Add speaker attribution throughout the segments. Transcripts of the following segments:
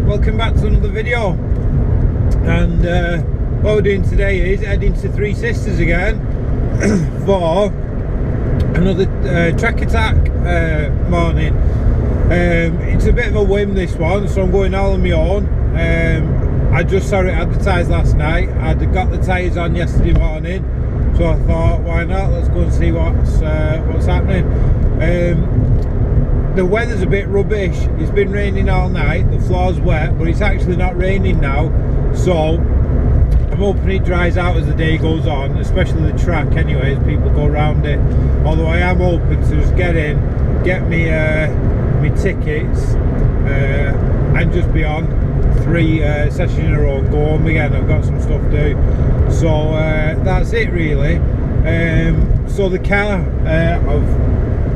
Speaker 1: welcome back to another video. And what we're doing today is heading to Three Sisters again for another track attack morning. It's a bit of a whim, this one, so I'm going all on my own. I just saw it advertised last night. I'd got the tyres on yesterday morning, so I thought, why not, let's go and see what's happening. The weather's a bit rubbish. It's been raining all night, the floor's wet, but it's actually not raining now, so I'm hoping it dries out as the day goes on, especially the track anyway, as people go around it. Although I am open to just get in, get me tickets, and just be on 3 sessions in a row and go home again. I've got some stuff to do, so that's it really. So the car, I've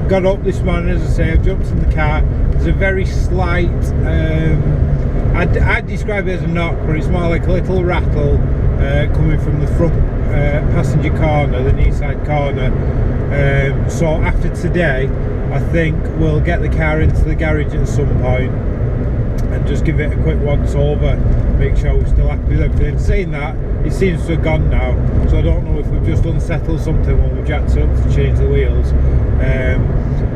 Speaker 1: got up this morning, as I say, I've jumped in the car. There's a very slight, I'd describe it as a knock, but it's more like a little rattle coming from the front passenger corner, the knee side corner. So after today, I think we'll get the car into the garage at some point and just give it a quick once over, make sure we're still happy with everything. Saying that, it seems to have gone now, so I don't know if we've just unsettled something when we jacked it up to change the wheels.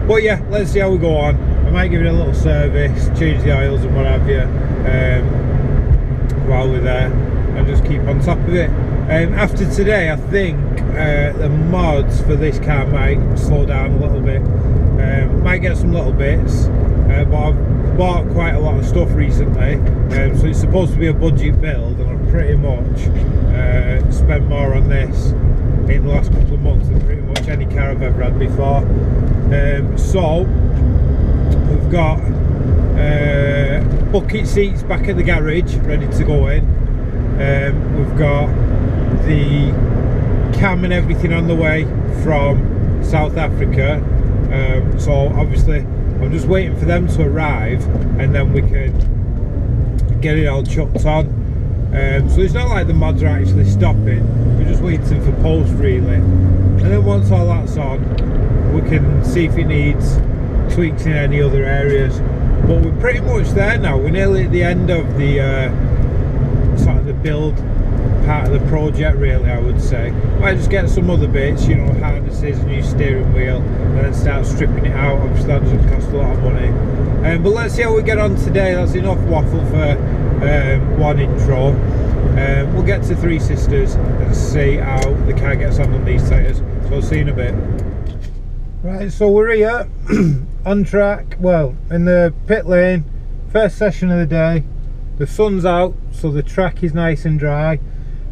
Speaker 1: But yeah, let's see how we go on. I might give it a little service, change the oils and what have you, while we're there, and just keep on top of it. After today, I think the mods for this car might slow down a little bit. Might get some little bits, but I've bought quite a lot of stuff recently, so it's supposed to be a budget build, and I've pretty much spent more on this in the last couple of months than pretty much any car I've ever had before. So we've got bucket seats back at the garage ready to go in. We've got the cam and everything on the way from South Africa, so obviously I'm just waiting for them to arrive and then we can get it all chucked on. So it's not like the mods are actually stopping, we're just waiting for post really, and then once all that's on we can see if it needs tweaks in any other areas. But we're pretty much there now, we're nearly at the end of the sort of the build part of the project really, I would say. Might just get some other bits, you know, harnesses, new steering wheel, and then start stripping it out. Obviously that doesn't cost a lot of money. But let's see how we get on today. That's enough waffle for one intro. We'll get to Three Sisters and see how the car gets on these tyres, so I'll see you in a bit. Right, so we're here on track, well, in the pit lane, first session of the day. The sun's out, so the track is nice and dry.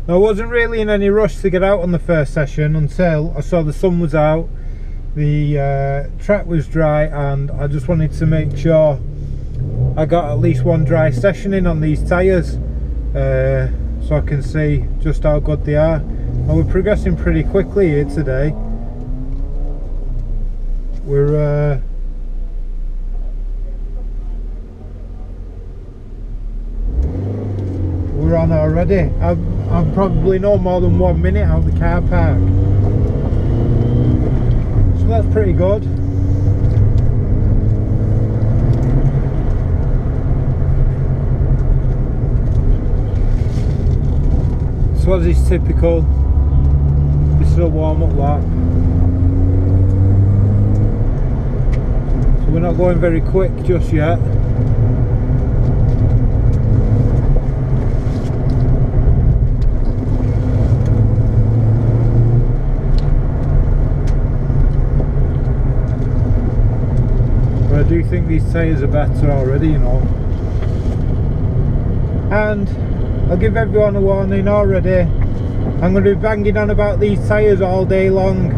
Speaker 1: Now, I wasn't really in any rush to get out on the first session until I saw the sun was out, the track was dry, and I just wanted to make sure I got at least one dry session in on these tyres, so I can see just how good they are. And we're progressing pretty quickly here today. We're on already. I'm probably no more than 1 minute out of the car park, so that's pretty good. So as is typical, this is a warm-up lap, so we're not going very quick just yet. I do think these tyres are better already, you know. And I'll give everyone a warning already, I'm going to be banging on about these tyres all day long.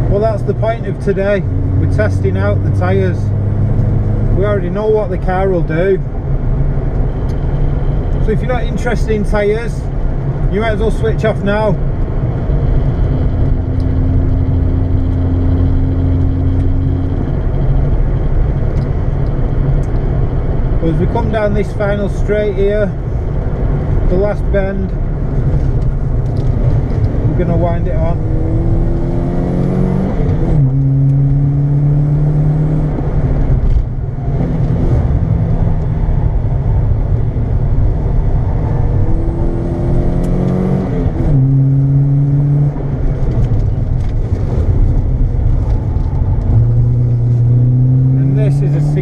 Speaker 1: Well, that's the point of today. We're testing out the tyres. We already know what the car will do. So if you're not interested in tyres, you might as well switch off now. As we come down this final straight here, the last bend, we're going to wind it on.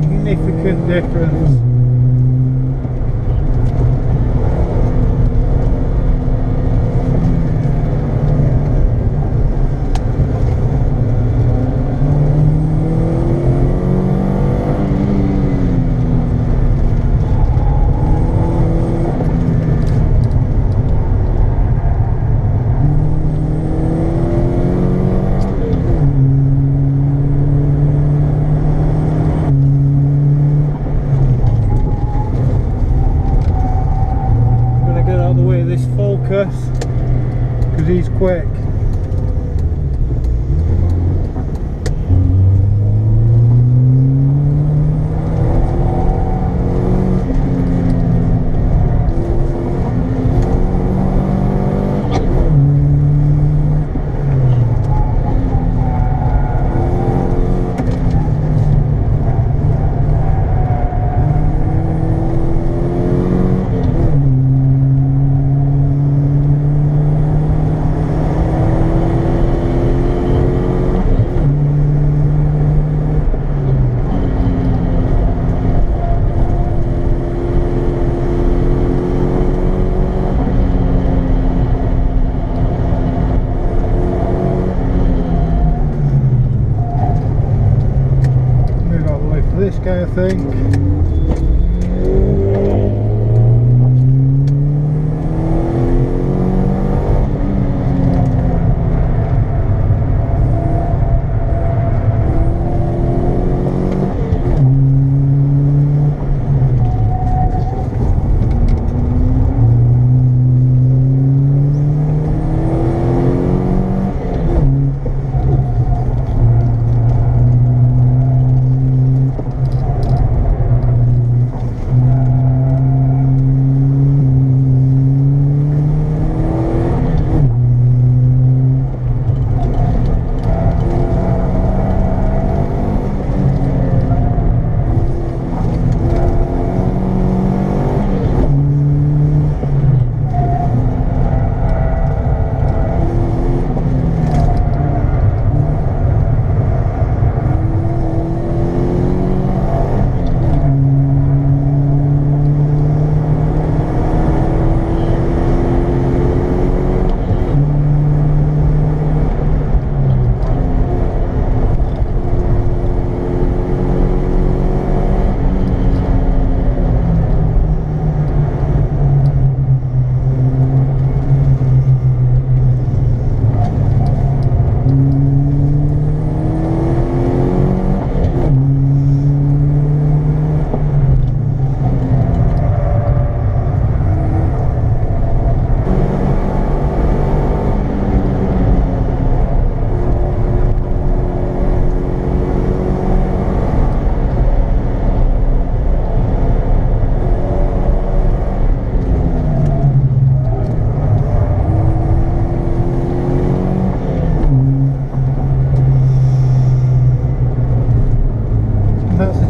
Speaker 1: significant difference. Because he's quick. This guy, I think.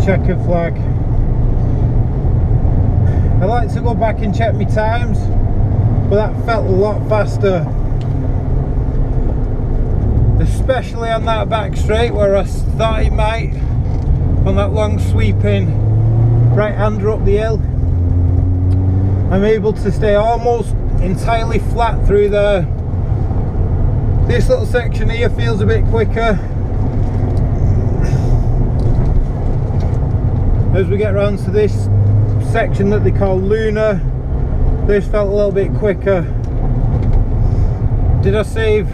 Speaker 1: Checker flag. I like to go back and check my times, but that felt a lot faster, especially on that back straight where I thought it might, on that long sweeping right hander up the hill. I'm able to stay almost entirely flat through there. This little section here feels a bit quicker. As we get around to this section that they call Lunar, this felt a little bit quicker. Did I save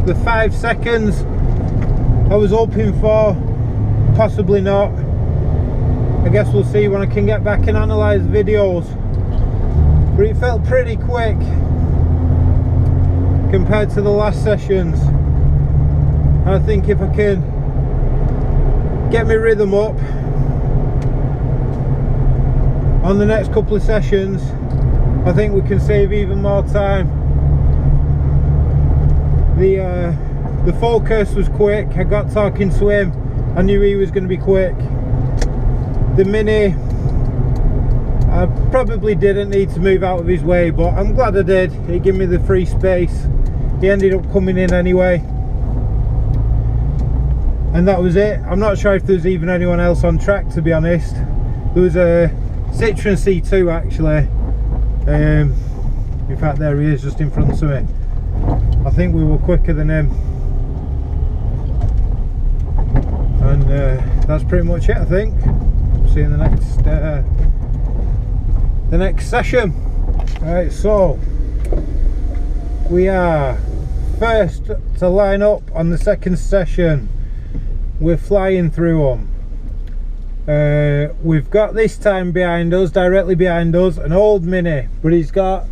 Speaker 1: the 5 seconds I was hoping for? Possibly not. I guess we'll see when I can get back and analyse videos. But it felt pretty quick compared to the last sessions. I think if I can get my rhythm up on the next couple of sessions, I think we can save even more time. The focus was quick. I got talking to him, I knew he was going to be quick. The Mini, I probably didn't need to move out of his way, but I'm glad I did. He gave me the free space. He ended up coming in anyway. and that was it. I'm not sure if there's even anyone else on track, to be honest. There was a Citroen C2 actually. In fact, there he is just in front of me. I think we were quicker than him. And that's pretty much it, I think. See you in the next session. Right, so we are first to line up on the second session. We're flying through them. We've got this time behind us, directly behind us, an old Mini, but he's got,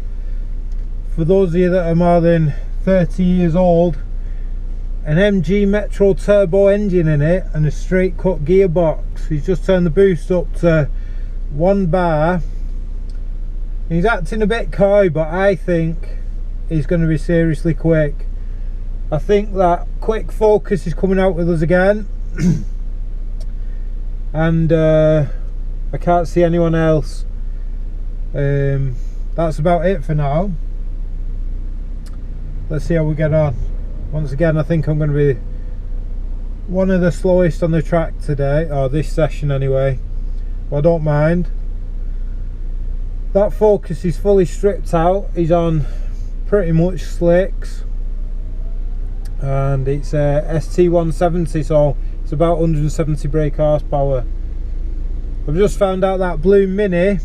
Speaker 1: for those of you that are more than 30 years old, an MG Metro turbo engine in it and a straight cut gearbox. He's just turned the boost up to 1 bar. He's acting a bit coy, but I think he's going to be seriously quick. I think that quick focus is coming out with us again. And I can't see anyone else. That's about it for now. Let's see how we get on. Once again, I think I'm going to be one of the slowest on the track today, or this session anyway, but I don't mind. That focus is fully stripped out. He's on pretty much slicks, and it's a ST170, so it's about 170 brake horsepower. I've just found out that blue Mini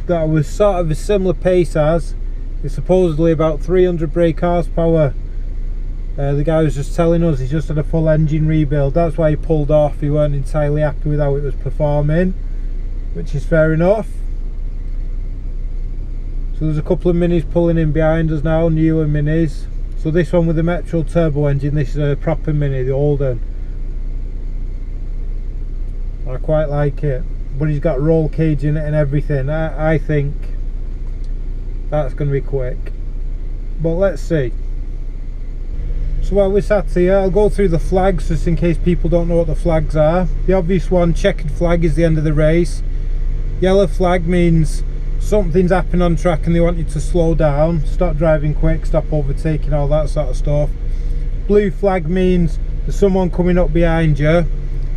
Speaker 1: that I was sort of a similar pace as is supposedly about 300 brake horsepower. The guy was just telling us he's just had a full engine rebuild. That's why he pulled off. He weren't entirely happy with how it was performing, which is fair enough. So there's a couple of Minis pulling in behind us now, newer Minis. So this one with the Metro turbo engine, this is a proper Mini, the old one. I quite like it, but he's got roll cage in it and everything. I think that's going to be quick, but let's see. So while we're sat here, I'll go through the flags just in case people don't know what the flags are. The obvious one, checkered flag, is the end of the race. Yellow flag means something's happened on track and they want you to slow down, stop driving quick, stop overtaking, all that sort of stuff. Blue flag means there's someone coming up behind you,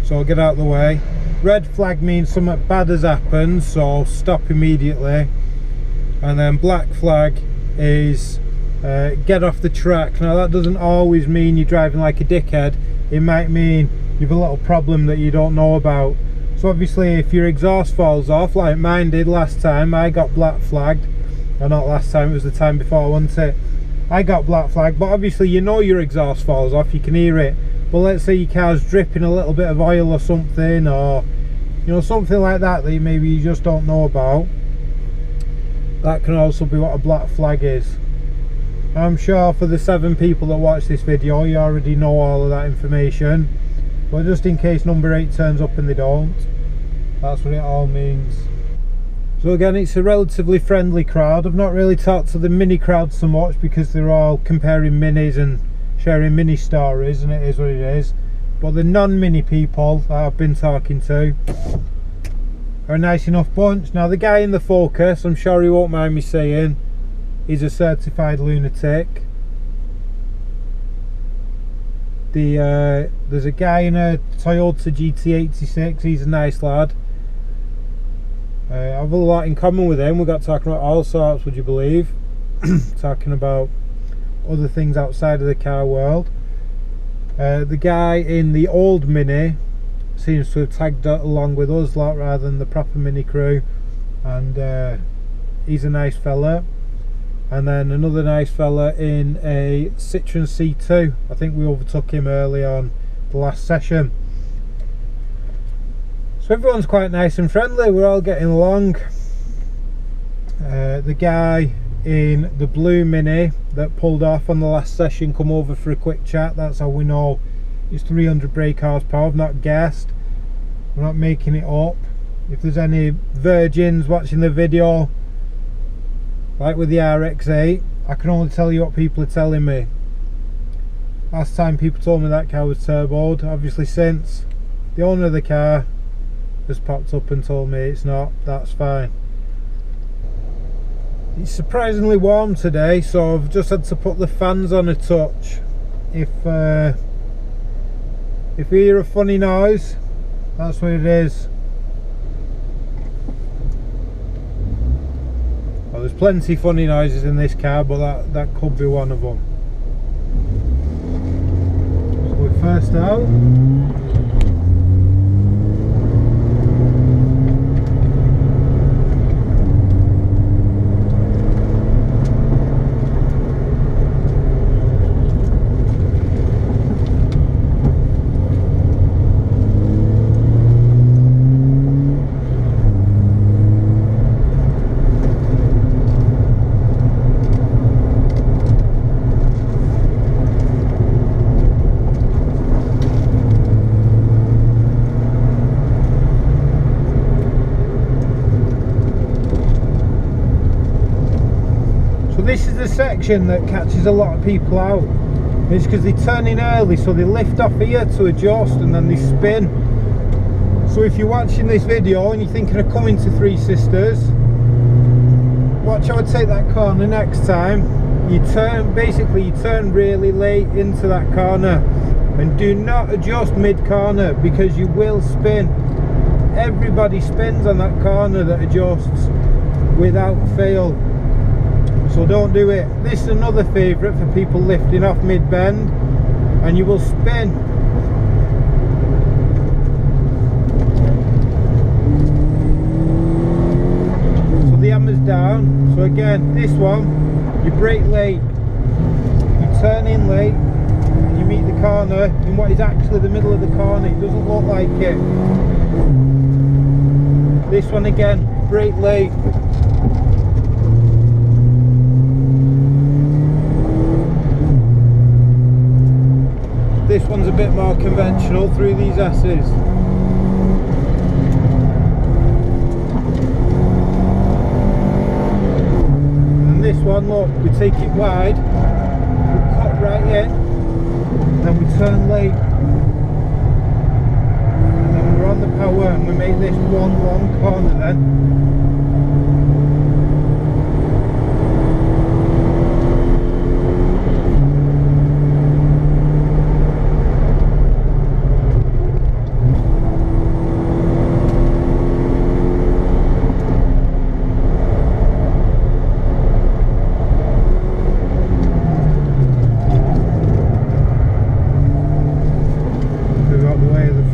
Speaker 1: so get out of the way. Red flag means something bad has happened, so stop immediately. And then black flag is get off the track. Now that doesn't always mean you're driving like a dickhead. It might mean you've a little problem that you don't know about. So obviously if your exhaust falls off like mine did last time, I got black flagged. Or not last time, it was the time before, wasn't it? I got black flagged, but obviously you know your exhaust falls off, you can hear it. But let's say your car's dripping a little bit of oil or something, or you know, something like that that maybe you just don't know about. That can also be what a black flag is. I'm sure for the 7 people that watch this video, you already know all of that information, but just in case number 8 turns up and they don't, that's what it all means. So again, it's a relatively friendly crowd. I've not really talked to the Mini crowd so much because they're all comparing Minis and sharing Mini stories, and it is what it is. But the non-Mini people that I've been talking to are a nice enough bunch. Now the guy in the Focus, I'm sure he won't mind me saying, he's a certified lunatic. There's a guy in a Toyota GT86, he's a nice lad. I have a lot in common with him. We got talking about all sorts, would you believe? Talking about other things outside of the car world. The guy in the old Mini seems to have tagged along with us lot rather than the proper Mini crew, and he's a nice fella. And then another nice fella in a Citroen C2. I think we overtook him early on the last session. So everyone's quite nice and friendly, we're all getting along. The guy in the blue Mini that pulled off on the last session come over for a quick chat. That's how we know it's 300 brake horsepower. I've not guessed, I'm not making it up. If there's any virgins watching the video, like with the RX-8, I can only tell you what people are telling me. Last time people told me that car was turboed. Obviously since, the owner of the car has popped up and told me it's not. That's fine. It's surprisingly warm today, so I've just had to put the fans on a touch. If If you hear a funny noise, that's what it is. Well, there's plenty funny noises in this car, but that could be one of them. So we're first out. This is the section that catches a lot of people out. It's because they turn in early, so they lift off here to adjust and then they spin. So if you're watching this video and you're thinking of coming to Three Sisters, watch how I take that corner next time. You turn really late into that corner, and do not adjust mid-corner because you will spin. Everybody spins on that corner that adjusts without fail. So don't do it. This is another favourite for people lifting off mid-bend, and you will spin. So the hammer's down. So again, this one, you brake late, you turn in late, and you meet the corner in what is actually the middle of the corner. It doesn't look like it. This one again, brake late. This one's a bit more conventional through these S's. And this one, look, we take it wide, we cut right in, then we turn late, and then we're on the power, and we make this one long corner then.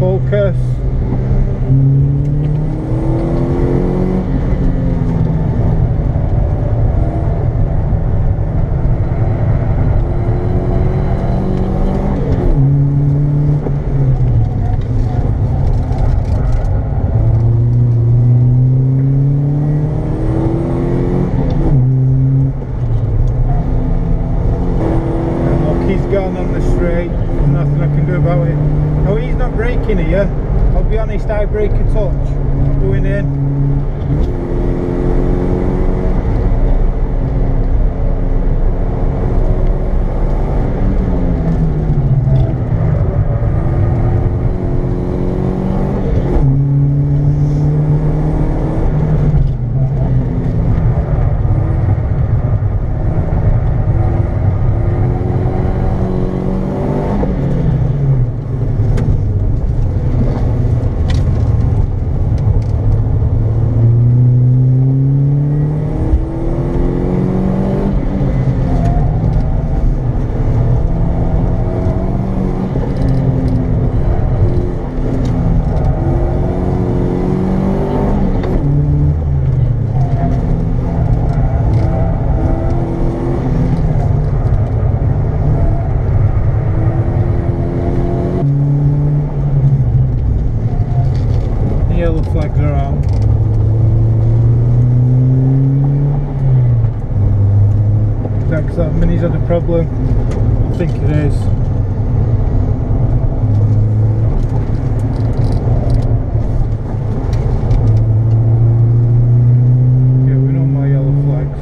Speaker 1: Focus. And look, he's gone on the straight. There's nothing I can do about it. No, he's not braking here. I'll be honest, I brake a touch. Going in. Yellow flags are out. Because that Mini's had a problem. I think it is. Yeah, we know my yellow flags.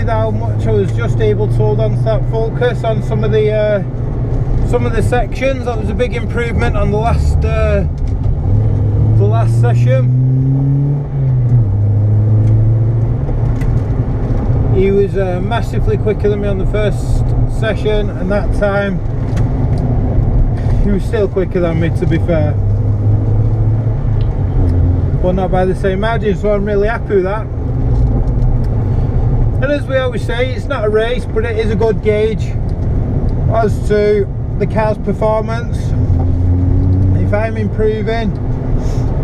Speaker 1: with how much I was just able to hold on to that focus on some of the sections. That was a big improvement on the last session. He was massively quicker than me on the first session, and that time he was still quicker than me, to be fair, but not by the same margin, so I'm really happy with that. And as we always say, it's not a race, but it is a good gauge as to the car's performance. If I'm improving,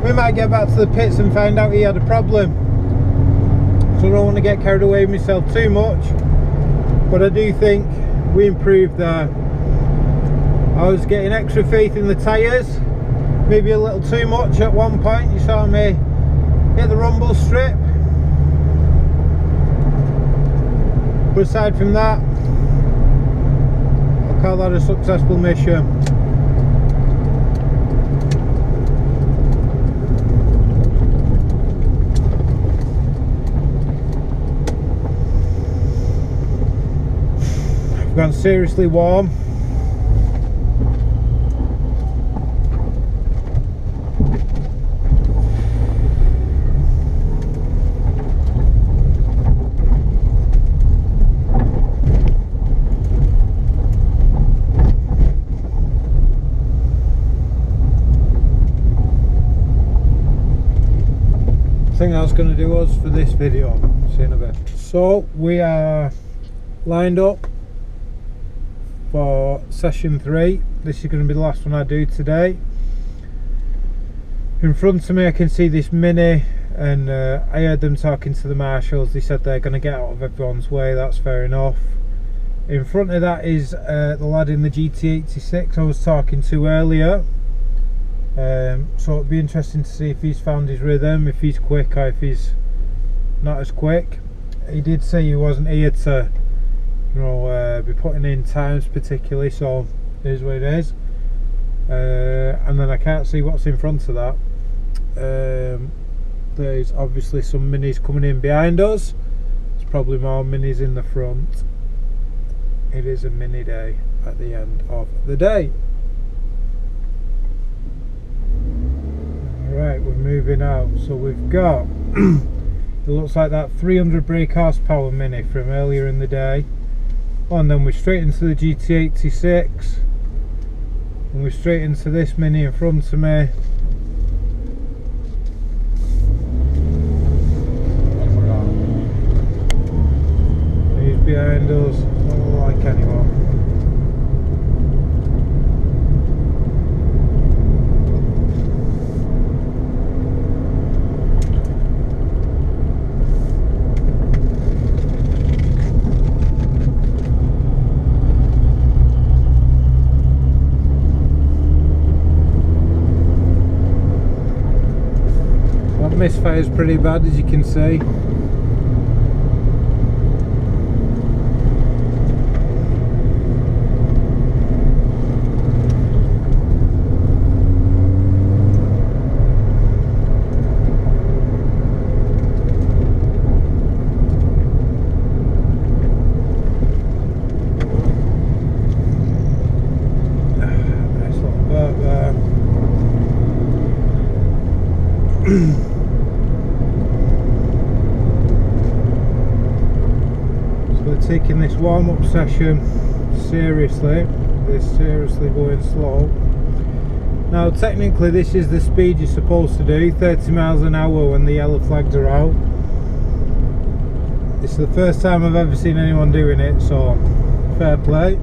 Speaker 1: we might get back to the pits and find out he had a problem, so I don't want to get carried away with myself too much, but I do think we improved there. I was getting extra faith in the tyres, maybe a little too much at one point. You saw me hit the rumble strip, but aside from that, I'll call that a successful mission. I've gone seriously warm. I think that's going to do us for this video. See you in a bit. So we are lined up for session 3. This is going to be the last one I do today. In front of me I can see this Mini, and I heard them talking to the marshals. They said they're going to get out of everyone's way. That's fair enough. In front of that is the lad in the GT86 I was talking to earlier. So it'll be interesting to see if he's found his rhythm, if he's quick or if he's not as quick. He did say he wasn't here to, you know, be putting in times particularly, so it is what it is. And then I can't see what's in front of that. There's obviously some minis coming in behind us. There's probably more minis in the front. It is a mini day at the end of the day. Right, we're moving out. So we've got it looks like that 300 brake horsepower Mini from earlier in the day, and then we're straight into the GT86, and we're straight into this Mini in front of me. He's behind us, not like anyone. Misfire is pretty bad, as you can see. Nice little bird there. Taking this warm-up session seriously. They're seriously going slow. Now technically this is the speed you're supposed to do, 30 miles an hour when the yellow flags are out. It's the first time I've ever seen anyone doing it, so fair play.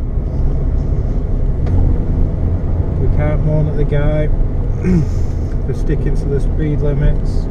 Speaker 1: We can't moan at the guy for sticking to the speed limits.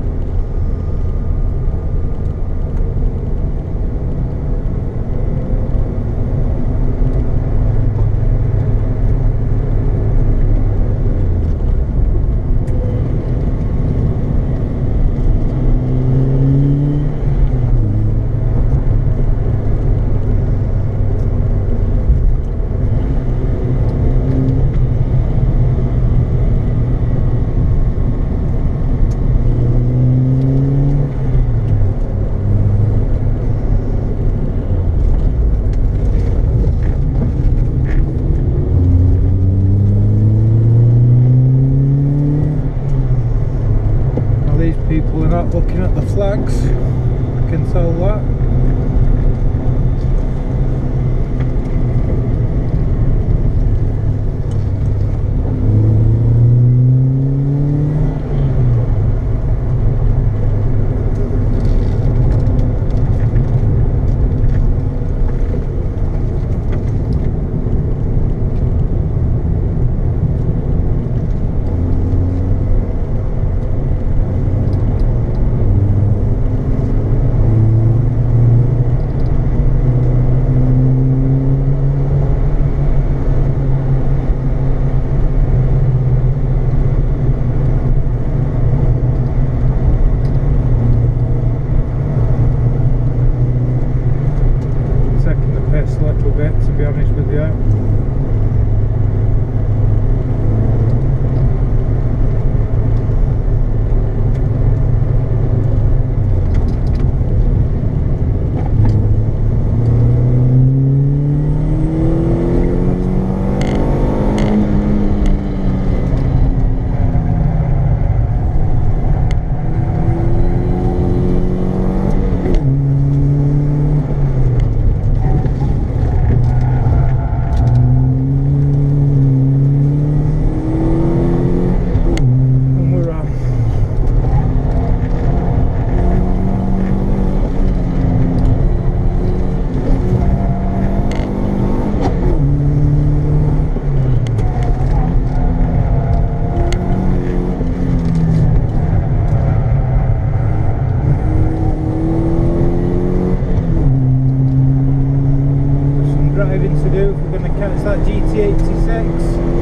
Speaker 1: flags, I can tell that. To be honest with you. To do if we're going to catch that GT86.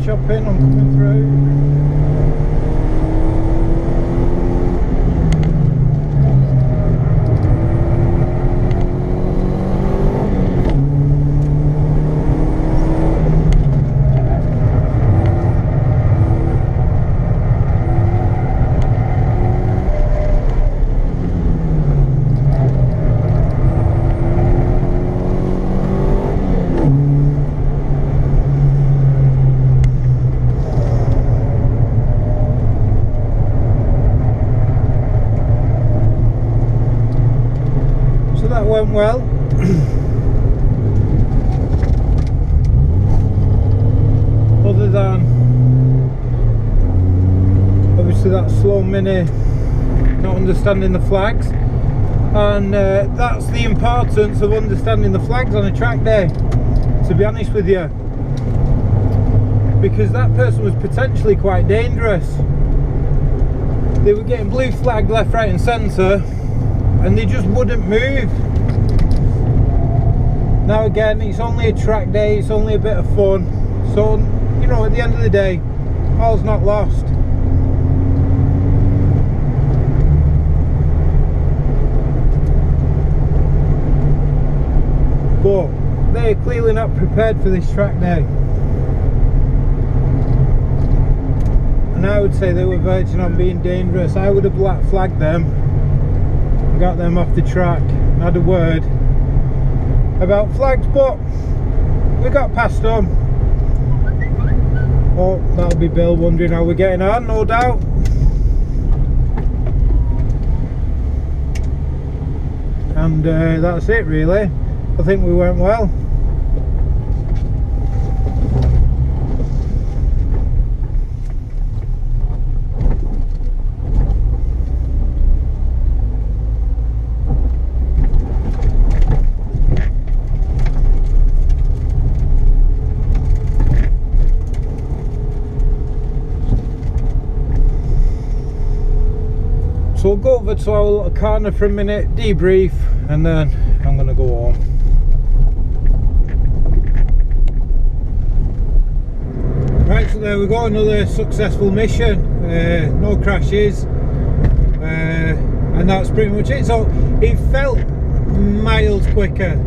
Speaker 1: Chopping, I'm coming through. That went well. Other than obviously that slow mini not understanding the flags, and that's the importance of understanding the flags on a track day, to be honest with you, because that person was potentially quite dangerous. They were getting blue flagged left, right and centre, and they just wouldn't move. Now again, it's only a track day, it's only a bit of fun, so you know, at the end of the day, all's not lost. But they're clearly not prepared for this track day. I would say they were verging on being dangerous. I would have black flagged them and got them off the track, had a word about flags, but we got past them. Oh, that'll be Bill wondering how we're getting on, no doubt. And that's it really. I think we went well. So we'll go over to our little corner for a minute, debrief, and then I'm going to go home. Right, so there we go, another successful mission, no crashes, and that's pretty much it. So it felt miles quicker.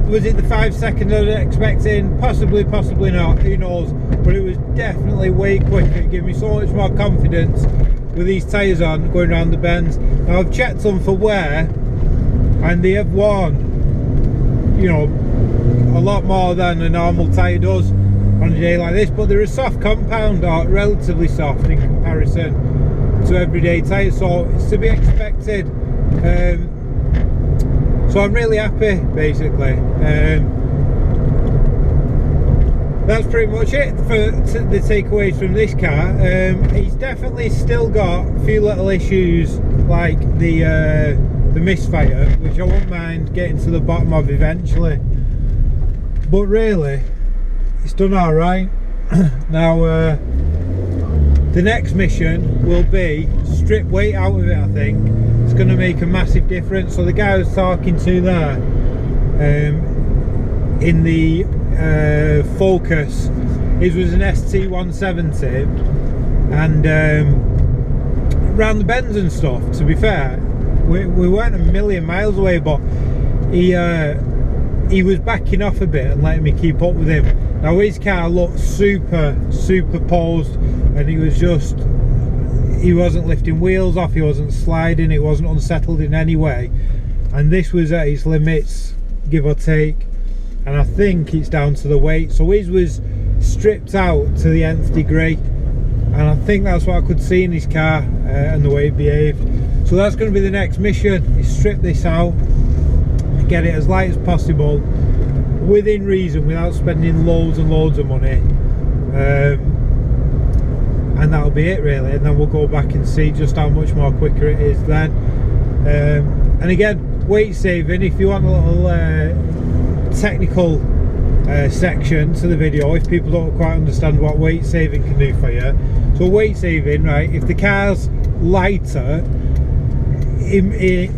Speaker 1: Was it the 5 seconds I was expecting? Possibly, possibly not, who knows, but it was definitely way quicker. It gave me so much more confidence with these tyres on going around the bends. Now I've checked them for wear and they have worn, you know, a lot more than a normal tyre does on a day like this, but they're a soft compound, or relatively soft in comparison to everyday tyres, so it's to be expected. So I'm really happy basically. That's pretty much it for the takeaways from this car. It's definitely still got a few little issues like the misfire, which I won't mind getting to the bottom of eventually, but really it's done all right. Now the next mission will be strip weight out of it. I think it's going to make a massive difference. So the guy I was talking to there in the Focus, his was an ST170, and around the bends and stuff, to be fair, we weren't a million miles away, but he was backing off a bit and letting me keep up with him. Now his car looked super posed, and he wasn't lifting wheels off, he wasn't sliding, it wasn't unsettled in any way, and this was at its limits, give or take. And I think it's down to the weight. So his was stripped out to the nth degree, and I think that's what I could see in his car and the way it behaved. So that's going to be the next mission, is strip this out, get it as light as possible, within reason, without spending loads and loads of money, and that'll be it really. And then we'll go back and see just how much more quicker it is then. And again, weight saving, if you want a little technical section to the video, if people don't quite understand what weight saving can do for you. So weight saving, right, if the car's lighter, it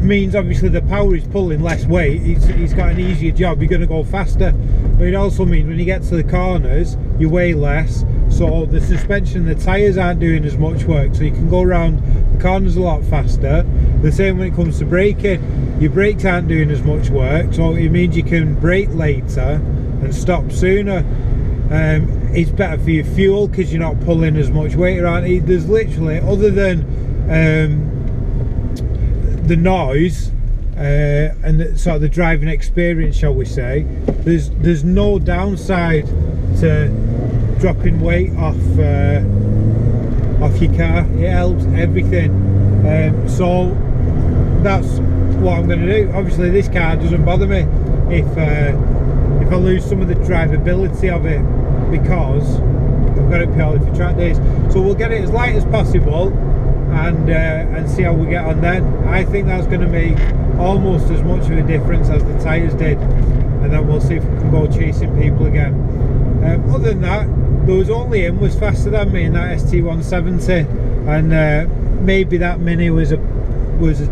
Speaker 1: means obviously the power is pulling less weight, it's got an easier job, you're going to go faster. But it also means when you get to the corners you weigh less, so the suspension, the tyres aren't doing as much work, so you can go around the corners a lot faster. The same when it comes to braking, your brakes aren't doing as much work, so it means you can brake later and stop sooner. It's better for your fuel because you're not pulling as much weight around. There's literally, other than the noise and sort of the driving experience, shall we say, there's no downside to dropping weight off your car. It helps everything. So that's what I'm going to do. Obviously this car doesn't bother me if I lose some of the drivability of it, because I've got it purely for track days. So we'll get it as light as possible and see how we get on then. I think that's going to make almost as much of a difference as the tyres did, and then we'll see if we can go chasing people again. Other than that, there was only him was faster than me in that ST170, and maybe that Mini was a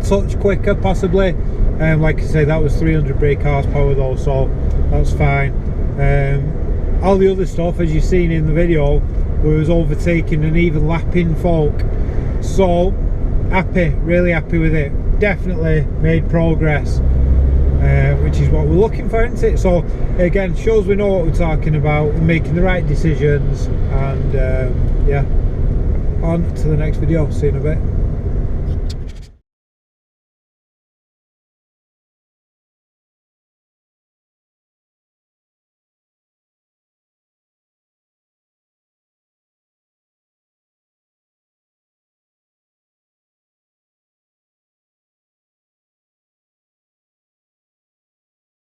Speaker 1: touch quicker possibly. Like I say, that was 300 brake horsepower though, so that's fine. All the other stuff, as you've seen in the video, was overtaking and even lapping folk. So happy, really happy with it. Definitely made progress, which is what we're we're looking for, isn't it? So again, shows we know what we're talking about, we're making the right decisions, and yeah, on to the next video. See you in a bit.